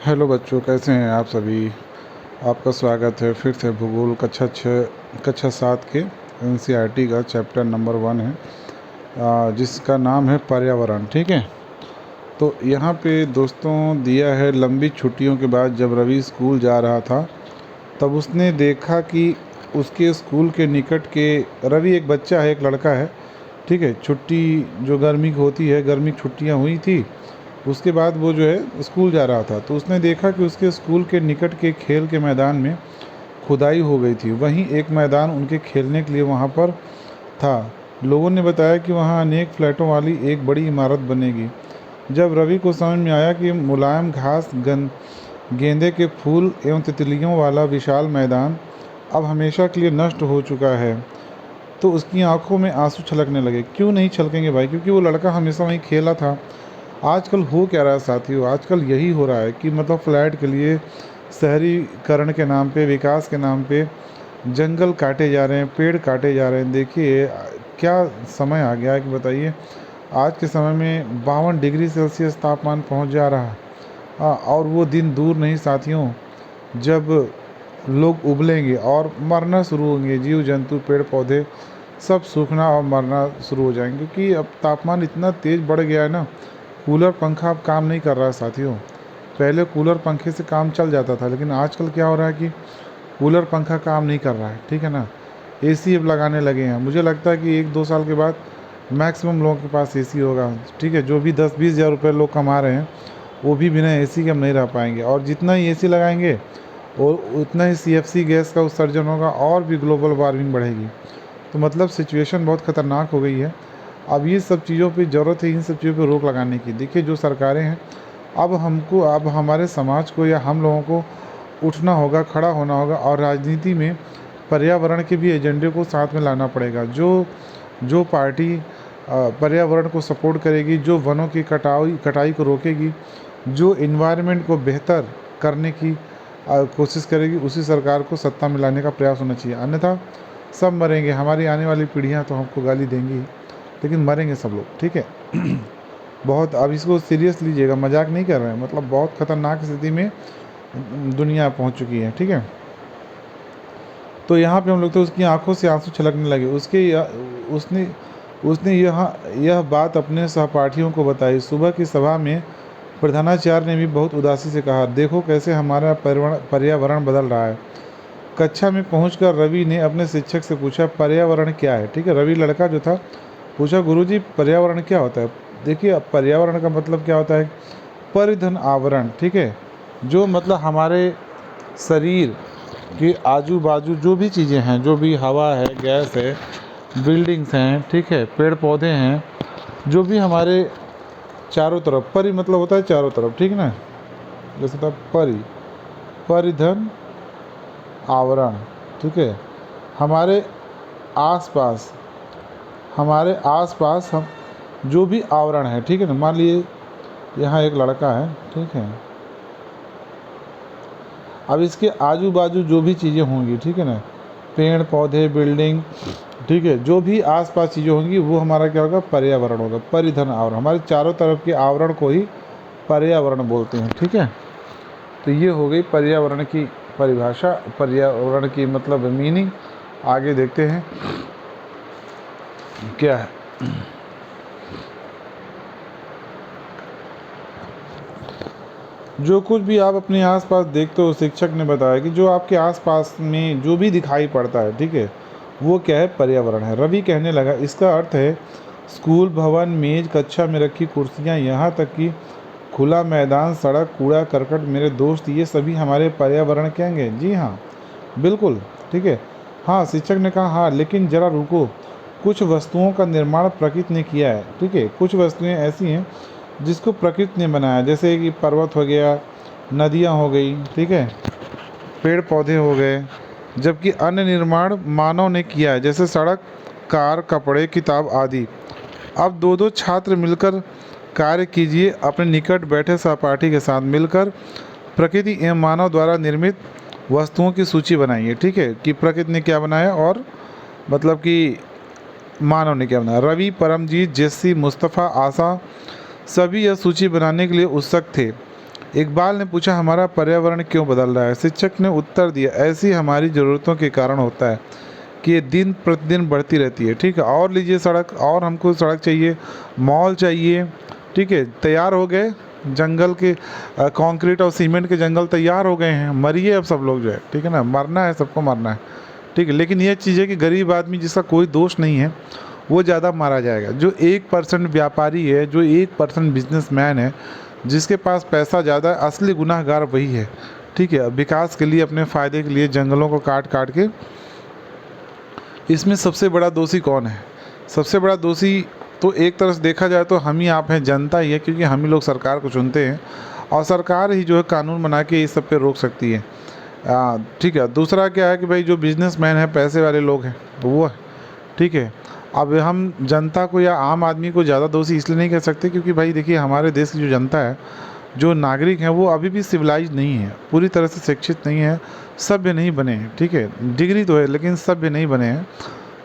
Hello बच्चों, कैसे हैं आप सभी। आपका स्वागत है फिर से भूगोल कक्षा 7 के एनसीईआरटी का चैप्टर नंबर 1 है, जिसका नाम है पर्यावरण। ठीक है, तो यहाँ पे दोस्तों दिया है, लंबी छुट्टियों के बाद जब रवि स्कूल जा रहा था तब उसने देखा कि उसके स्कूल के निकट के, रवि एक बच्चा है, एक लड़का है। ठीक है, छुट्टी जो गर्मी की होती है, गर्मी की छुट्टियाँ हुई थी, उसके बाद वो जो है स्कूल जा रहा था तो उसने देखा कि उसके स्कूल के निकट के खेल के मैदान में खुदाई हो गई थी। वहीं एक मैदान उनके खेलने के लिए वहाँ पर था। लोगों ने बताया कि वहाँ अनेक फ्लैटों वाली एक बड़ी इमारत बनेगी। जब रवि को समझ में आया कि मुलायम घास, गेंदे के फूल एवं तितलियों वाला विशाल मैदान अब हमेशा के लिए नष्ट हो चुका है, तो उसकी आंखों में आंसू छलकने लगे। क्यों नहीं छलकेंगे भाई, क्योंकि वो लड़का हमेशा वहीं खेला था। आजकल हो क्या रहा है साथियों, आजकल यही हो रहा है कि मतलब फ्लैट के लिए, शहरीकरण के नाम पे, विकास के नाम पे जंगल काटे जा रहे हैं, पेड़ काटे जा रहे हैं। देखिए क्या समय आ गया है कि बताइए, आज के समय में 52 डिग्री सेल्सियस तापमान पहुंच जा रहा है। और वो दिन दूर नहीं साथियों जब लोग उबलेंगे और मरना शुरू होंगे, जीव जंतु पेड़ पौधे सब सूखना और मरना शुरू हो जाएंगे, क्योंकि अब तापमान इतना तेज़ बढ़ गया है ना। कूलर पंखा अब काम नहीं कर रहा है साथियों। पहले कूलर पंखे से काम चल जाता था, लेकिन आजकल क्या हो रहा है कि कूलर पंखा काम नहीं कर रहा है। ठीक है ना, एसी अब लगाने लगे हैं। मुझे लगता है कि 1-2 साल के बाद मैक्सिमम लोगों के पास एसी होगा। ठीक है, जो भी 10-20 हज़ार रुपये लोग कमा रहे हैं वो भी बिना एसी के हम नहीं रह पाएंगे, और जितना ही एसी लगाएंगे और उतना ही सीएफसी गैस का उत्सर्जन होगा और भी ग्लोबल वार्मिंग बढ़ेगी। तो मतलब सिचुएशन बहुत ख़तरनाक हो गई है। अब ये सब चीज़ों पे ज़रूरत है, इन सब चीज़ों पे रोक लगाने की। देखिए जो सरकारें हैं, अब हमारे समाज को या हम लोगों को उठना होगा, खड़ा होना होगा, और राजनीति में पर्यावरण के भी एजेंडे को साथ में लाना पड़ेगा। जो जो पार्टी पर्यावरण को सपोर्ट करेगी, जो वनों की कटाई को रोकेगी, जो इन्वायरमेंट को बेहतर करने की कोशिश करेगी, उसी सरकार को सत्ता में लाने का प्रयास होना चाहिए। अन्यथा सब मरेंगे, हमारी आने वाली पीढ़ियाँ तो हमको गाली देंगी, लेकिन मरेंगे सब लोग। ठीक है बहुत, अब इसको सीरियस लीजिएगा, मजाक नहीं कर रहे हैं, मतलब बहुत ख़तरनाक स्थिति में दुनिया पहुंच चुकी है। ठीक है, तो यहाँ पे हम लोग तो उसकी आंखों से आंसू छलकने लगे। उसने उसने यह बात अपने सहपाठियों को बताई। सुबह की सभा में प्रधानाचार्य ने भी बहुत उदासी से कहा, देखो कैसे हमारा पर्यावरण बदल रहा है। कक्षा में पहुंचकर रवि ने अपने शिक्षक से पूछा, पर्यावरण क्या है। ठीक है, रवि लड़का जो था पूछा, गुरुजी पर्यावरण क्या होता है। देखिए पर्यावरण का मतलब क्या होता है, परिधन आवरण। ठीक है, जो मतलब हमारे शरीर के आजू बाजू जो भी चीज़ें हैं, जो भी हवा है, गैस है, बिल्डिंग्स हैं, ठीक है, पेड़ पौधे हैं, जो भी हमारे चारों तरफ, परि मतलब होता है चारों तरफ, ठीक ना, जैसे था परिधन आवरण। ठीक है, हमारे आसपास हमारे आसपास हम जो भी आवरण है, ठीक है ना, मान लिए यहाँ एक लड़का है, ठीक है, अब इसके आजू बाजू जो भी चीज़ें होंगी, ठीक है ना, पेड़ पौधे, बिल्डिंग, ठीक है, जो भी आसपास चीज़ें होंगी वो हमारा क्या होगा, पर्यावरण होगा। परिधन आवरण, हमारे चारों तरफ के आवरण को ही पर्यावरण बोलते हैं। ठीक है, तो ये हो गई पर्यावरण की परिभाषा, पर्यावरण की मतलब मीनिंग। आगे देखते हैं क्या है। जो कुछ भी आप अपने आसपास देखते हो, शिक्षक ने बताया कि जो आपके आसपास में जो भी दिखाई पड़ता है, ठीक है, वो क्या है, पर्यावरण है। रवि कहने लगा, इसका अर्थ है स्कूल भवन, मेज, कक्षा में रखी कुर्सियाँ, यहाँ तक कि खुला मैदान, सड़क, कूड़ा करकट, मेरे दोस्त, ये सभी हमारे पर्यावरण कहेंगे। जी हाँ, बिल्कुल। ठीक है, हाँ, शिक्षक ने कहा, हाँ लेकिन ज़रा रुको, कुछ वस्तुओं का निर्माण प्रकृति ने किया है। ठीक है, कुछ वस्तुएं ऐसी हैं जिसको प्रकृति ने बनाया, जैसे कि पर्वत हो गया, नदियाँ हो गई, ठीक है, पेड़ पौधे हो गए, जबकि अन्य निर्माण मानव ने किया है, जैसे सड़क, कार, कपड़े, किताब आदि। अब दो दो छात्र मिलकर कार्य कीजिए, अपने निकट बैठे सहपाठी के साथ मिलकर प्रकृति एवं मानव द्वारा निर्मित वस्तुओं की सूची बनाइए। ठीक है, कि प्रकृति ने क्या बनाया और मतलब कि मानव ने क्या बनाया। रवि, परमजीत, जेस्सी, मुस्तफ़ा, आशा सभी यह सूची बनाने के लिए उत्सुक थे। इकबाल ने पूछा, हमारा पर्यावरण क्यों बदल रहा है? शिक्षक ने उत्तर दिया, ऐसी हमारी ज़रूरतों के कारण होता है कि ये दिन प्रतिदिन बढ़ती रहती है। ठीक है, और लीजिए सड़क, और हमको सड़क चाहिए, मॉल चाहिए। ठीक है, तैयार हो गए जंगल के, कंक्रीट और सीमेंट के जंगल तैयार हो गए हैं, मरिए अब सब लोग जो है। ठीक है ना, मरना है, सबको मरना है। ठीक है, लेकिन ये चीज़ है कि गरीब आदमी जिसका कोई दोष नहीं है वो ज़्यादा मारा जाएगा। जो 1% व्यापारी है, जो 1% बिजनेसमैन है, जिसके पास पैसा ज़्यादा है, असली गुनाहगार वही है। ठीक है, विकास के लिए, अपने फ़ायदे के लिए जंगलों को काट काट के। इसमें सबसे बड़ा दोषी कौन है? सबसे बड़ा दोषी तो एक तरह से देखा जाए तो हम ही आप हैं, जनता ही है, क्योंकि हम ही लोग सरकार को चुनते हैं और सरकार ही जो है कानून बना के इस सब पे रोक सकती है। ठीक है, दूसरा क्या है कि भाई जो बिजनेसमैन है, पैसे वाले लोग हैं, वो है। ठीक है, अब हम जनता को या आम आदमी को ज़्यादा दोषी इसलिए नहीं कह सकते क्योंकि भाई देखिए, हमारे देश की जो जनता है, जो नागरिक हैं, वो अभी भी सिविलाइज नहीं है, पूरी तरह से शिक्षित नहीं है, सभ्य नहीं बने हैं। ठीक है, डिग्री तो है लेकिन सभ्य नहीं बने हैं,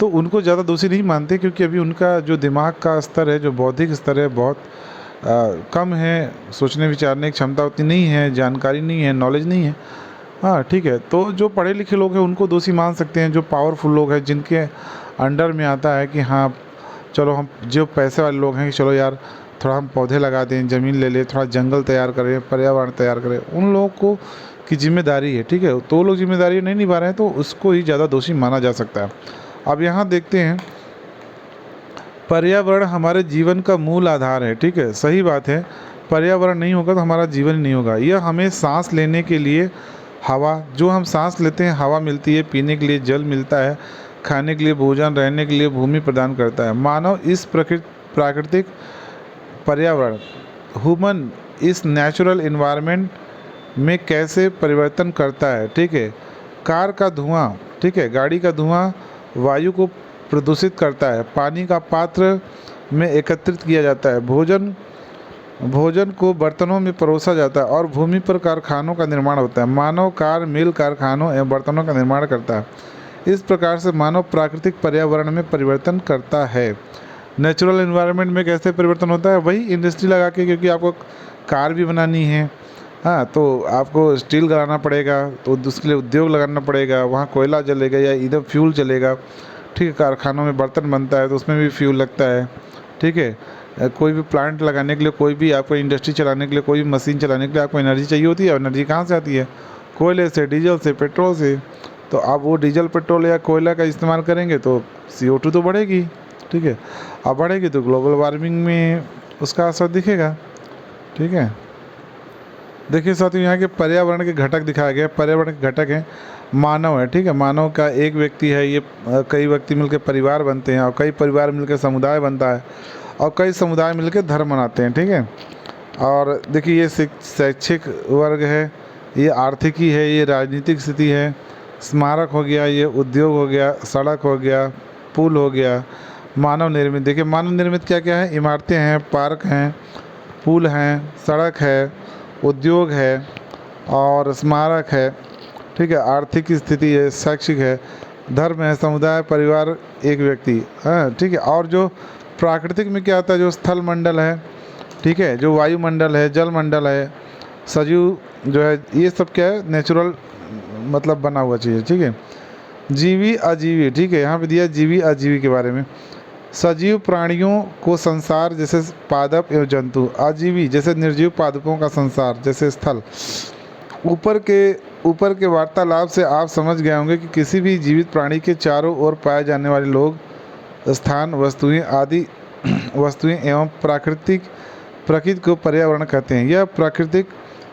तो उनको ज़्यादा दोषी नहीं मानते क्योंकि अभी उनका जो दिमाग का स्तर है, जो बौद्धिक स्तर है, बहुत कम है। सोचने विचारने की क्षमता उतनी नहीं है, जानकारी नहीं है, नॉलेज नहीं है। हाँ ठीक है, तो जो पढ़े लिखे लोग हैं उनको दोषी मान सकते हैं। जो पावरफुल लोग हैं, जिनके अंडर में आता है कि हाँ चलो, हम जो पैसे वाले लोग हैं कि चलो यार थोड़ा हम पौधे लगा दें, ज़मीन ले लें, थोड़ा जंगल तैयार करें, पर्यावरण तैयार करें, उन लोगों को की जिम्मेदारी है। ठीक है, तो वो लोग जिम्मेदारी नहीं निभा रहे हैं तो उसको ही ज़्यादा दोषी माना जा सकता है। अब यहाँ देखते हैं, पर्यावरण हमारे जीवन का मूल आधार है। ठीक है, सही बात है, पर्यावरण नहीं होगा तो हमारा जीवन ही नहीं होगा। यह हमें सांस लेने के लिए हवा, जो हम सांस लेते हैं, हवा मिलती है, पीने के लिए जल मिलता है, खाने के लिए भोजन, रहने के लिए भूमि प्रदान करता है। मानव इस प्राकृतिक पर्यावरण, ह्यूमन इस नेचुरल इन्वायरमेंट में कैसे परिवर्तन करता है। ठीक है, कार का धुआं, ठीक है, गाड़ी का धुआं वायु को प्रदूषित करता है, पानी का पात्र में एकत्रित किया जाता है, भोजन को बर्तनों में परोसा जाता है और भूमि पर कारखानों का निर्माण होता है। मानव कार, मिल, कारखानों एवं बर्तनों का निर्माण करता है। इस प्रकार से मानव प्राकृतिक पर्यावरण में परिवर्तन करता है। नेचुरल एनवायरनमेंट में कैसे परिवर्तन होता है? वही इंडस्ट्री लगा के, क्योंकि आपको कार भी बनानी है, हाँ, तो आपको स्टील लगाना पड़ेगा, तो उसके लिए उद्योग लगाना पड़ेगा, वहाँ कोयला जलेगा या इधर फ्यूल चलेगा। ठीक है, कारखानों में बर्तन बनता है तो उसमें भी फ्यूल लगता है। ठीक है, कोई भी प्लांट लगाने के लिए, कोई भी आपको इंडस्ट्री चलाने के लिए, कोई भी मशीन चलाने के लिए आपको एनर्जी चाहिए होती है। एनर्जी कहाँ से आती है? कोयले से, डीजल से, पेट्रोल से। तो आप वो डीजल, पेट्रोल या कोयला का इस्तेमाल करेंगे तो CO2 तो बढ़ेगी। ठीक है, अब बढ़ेगी तो ग्लोबल वार्मिंग में उसका असर दिखेगा। ठीक है, देखिए साथियों, यहाँ के पर्यावरण के घटक दिखाया गया। पर्यावरण के घटक हैं, मानव है। ठीक है, मानव का एक व्यक्ति है, ये कई व्यक्ति मिलकर परिवार बनते हैं और कई परिवार मिलकर समुदाय बनता है और कई समुदाय मिलकर धर्म बनाते हैं। ठीक है, और देखिए ये शैक्षिक वर्ग है, ये आर्थिकी है, ये राजनीतिक स्थिति है, स्मारक हो गया, ये उद्योग हो गया, सड़क हो गया, पुल हो गया। मानव निर्मित, देखिए मानव निर्मित क्या क्या है? इमारतें हैं, पार्क हैं, पुल हैं, सड़क है, उद्योग है और स्मारक है। ठीक है, आर्थिक स्थिति है, शैक्षिक है, धर्म है, समुदाय, परिवार, एक व्यक्ति। हाँ ठीक है, और जो प्राकृतिक में क्या आता है? जो स्थल मंडल है, ठीक है, जो वायुमंडल है, जल मंडल है, सजीव जो है, ये सब क्या है? नेचुरल मतलब बना हुआ चीज़ है। ठीक है, जीवी अजीवी, ठीक है, यहाँ पे दिया जीवी अजीवी के बारे में। सजीव प्राणियों को संसार जैसे पादप एवं जंतु, अजीवी जैसे निर्जीव पादपों का संसार जैसे स्थल। ऊपर के वार्तालाप से आप समझ गए होंगे कि किसी भी जीवित प्राणी के चारों ओर पाए जाने वाले लोग, स्थान, वस्तुएं आदि वस्तुएं एवं प्रकृति को पर्यावरण कहते हैं। यह प्राकृतिक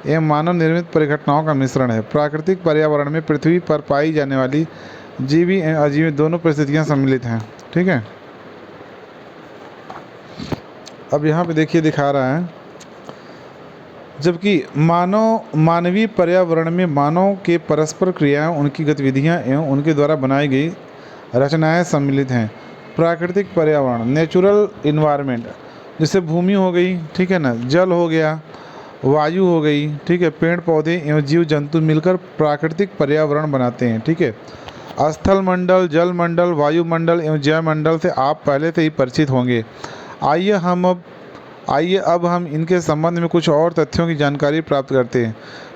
एवं मानव निर्मित परिघटनाओं का मिश्रण है। प्राकृतिक पर्यावरण में पृथ्वी पर पाई जाने वाली जीवी एवं अजीवी दोनों परिस्थितियां सम्मिलित हैं। ठीक है, अब यहाँ पे देखिए दिखा रहा है, जबकि मानवीय पर्यावरण में मानव के परस्पर क्रियाएं, उनकी गतिविधियां एवं उनके द्वारा बनाई गई रचनाएं सम्मिलित हैं। प्राकृतिक पर्यावरण, नेचुरल इन्वायरमेंट, जैसे भूमि हो गई, ठीक है ना, जल हो गया, वायु हो गई, ठीक है, पेड़ पौधे एवं जीव जंतु मिलकर प्राकृतिक पर्यावरण बनाते हैं। ठीक है, स्थल मंडल, जल मंडल, वायुमंडल एवं जय मंडल से आप पहले से ही परिचित होंगे। आइए हम अब आइए अब हम इनके संबंध में कुछ और तथ्यों की जानकारी प्राप्त करते हैं।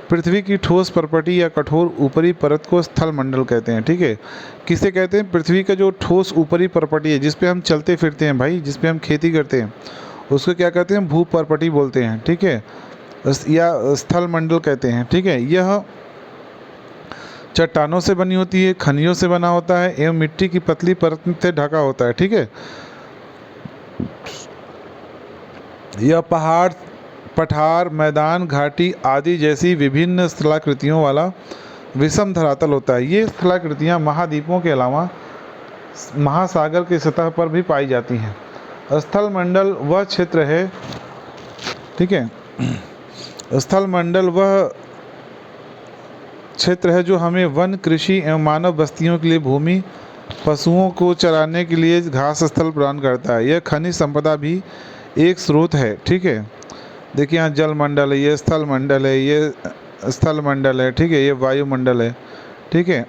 पृथ्वी की ठोस प्रपटी या कठोर ऊपरी परत को स्थल मंडल कहते हैं। ठीक है, किसे कहते हैं? पृथ्वी का जो ठोस ऊपरी प्रपटी है, जिस पे हम चलते फिरते हैं भाई, जिस पे हम खेती करते हैं, उसको क्या कहते हैं? भू परपटी बोलते हैं। ठीक है, या स्थल मंडल कहते हैं। ठीक है, यह चट्टानों से बनी होती है, खनियों से बना होता है एवं मिट्टी की पतली परत से ढका होता है। ठीक है, यह पहाड़, पठार, मैदान, घाटी आदि जैसी विभिन्न स्थलाकृतियों वाला विषम धरातल होता है। ये स्थलाकृतियाँ महाद्वीपों के अलावा महासागर की सतह पर भी पाई जाती हैं। स्थल मंडल वह क्षेत्र है, ठीक है, स्थल मंडल वह क्षेत्र है जो हमें वन, कृषि एवं मानव बस्तियों के लिए भूमि, पशुओं को चराने के लिए घास स्थल प्रदान करता है। यह खनिज संपदा भी एक स्रोत है। ठीक है, देखिए यहाँ जल मंडल है, ये स्थल मंडल है, ये स्थल मंडल है। ठीक है, ये वायुमंडल है। ठीक है,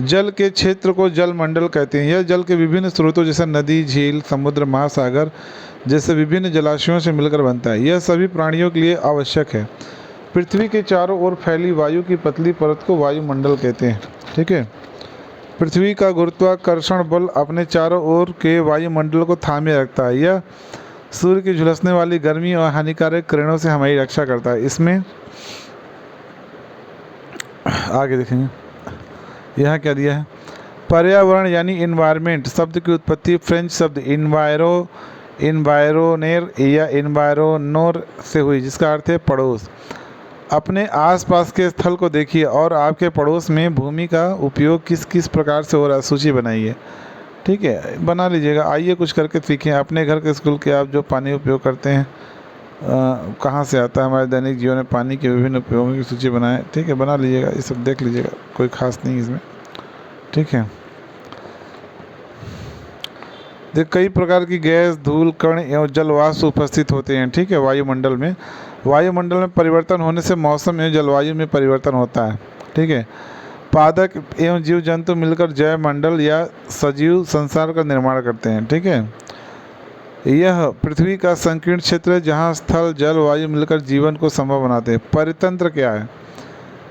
जल के क्षेत्र को जल मंडल कहते हैं। यह जल के विभिन्न स्रोतों जैसे नदी, झील, समुद्र, महासागर जैसे विभिन्न जलाशयों से मिलकर बनता है। यह सभी प्राणियों के लिए आवश्यक है। पृथ्वी के चारों ओर फैली वायु की पतली परत को वायुमंडल कहते हैं। ठीक है, पृथ्वी का गुरुत्वाकर्षण बल अपने चारों ओर के वायुमंडल को थामे रखता है। यह सूर्य की झुलसने वाली गर्मी और हानिकारक किरणों से हमारी रक्षा करता है। इसमें आगे देखेंगे, यहाँ क्या दिया है? पर्यावरण यानी इन्वायरमेंट शब्द की उत्पत्ति फ्रेंच शब्द इन्वायरोनेर या इन्वायरोनोर से हुई, जिसका अर्थ है पड़ोस। अपने आसपास के स्थल को देखिए और आपके पड़ोस में भूमि का उपयोग किस किस प्रकार से हो रहा है, सूची बनाइए। ठीक है, बना लीजिएगा। आइए कुछ करके सीखें। अपने घर के स्कूल के आप जो पानी उपयोग करते हैं, कहाँ से आता है? हमारे दैनिक जीवन में पानी के विभिन्न उपयोगों की सूची बनाएं। ठीक है, बना लीजिएगा, ये सब देख लीजिएगा, कोई खास नहीं इसमें। ठीक है, देख कई प्रकार की गैस, धूल, कण एवं जलवाष्प उपस्थित होते हैं। ठीक है, वायुमंडल में परिवर्तन होने से मौसम एवं जलवायु में परिवर्तन होता है। ठीक है, पादप एवं जीव जंतु मिलकर जैव मंडल या सजीव संसार का निर्माण करते हैं। ठीक है, यह पृथ्वी का संकीर्ण क्षेत्र है जहाँ स्थल, जल, वायु मिलकर जीवन को संभव बनाते हैं। परितंत्र क्या है?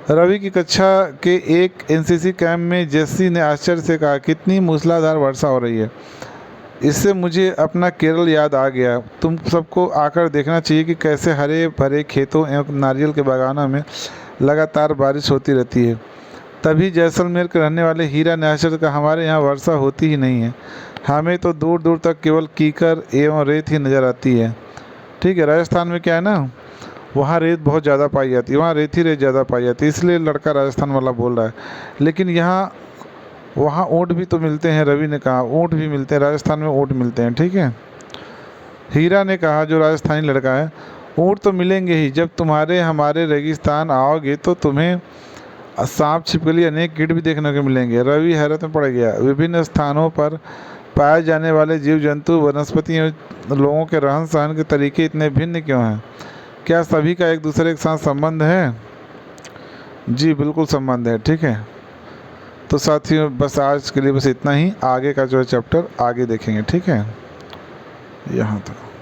रवि की कक्षा के एक एनसीसी कैंप में जेसी ने आश्चर्य से कहा, कितनी मूसलाधार वर्षा हो रही है। इससे मुझे अपना केरल याद आ गया। तुम सबको आकर देखना चाहिए कि कैसे हरे भरे खेतों एवं नारियल के बागानों में लगातार बारिश होती रहती है। तभी जैसलमेर के रहने वाले हीरा ने आश्चर्य कहा, हमारे यहाँ वर्षा होती ही नहीं है, हमें तो दूर दूर तक केवल कीकर एवं रेत ही नज़र आती है। ठीक है, राजस्थान में क्या है ना, वहाँ रेत बहुत ज़्यादा पाई जाती है, वहाँ रेत ही रेत ज़्यादा पाई जाती है, इसलिए लड़का राजस्थान वाला बोल रहा है। लेकिन वहाँ ऊँट भी तो मिलते हैं। रवि ने कहा ऊँट भी मिलते हैं, राजस्थान में ऊँट मिलते हैं। ठीक है, हीरा ने कहा, जो राजस्थानी लड़का है, ऊँट तो मिलेंगे ही, जब तुम्हारे हमारे रेगिस्तान आओगे तो तुम्हें सांप, छिपकली, अनेक कीट भी देखने को मिलेंगे। रवि हैरत में पड़ गया। विभिन्न स्थानों पर पाए जाने वाले जीव जंतु, वनस्पति एवं लोगों के रहन सहन के तरीके इतने भिन्न क्यों हैं? क्या सभी का एक दूसरे के साथ संबंध है? जी बिल्कुल संबंध है। ठीक है, तो साथियों बस आज के लिए बस इतना ही। आगे का जो है चैप्टर आगे देखेंगे। ठीक है, यहाँ तक।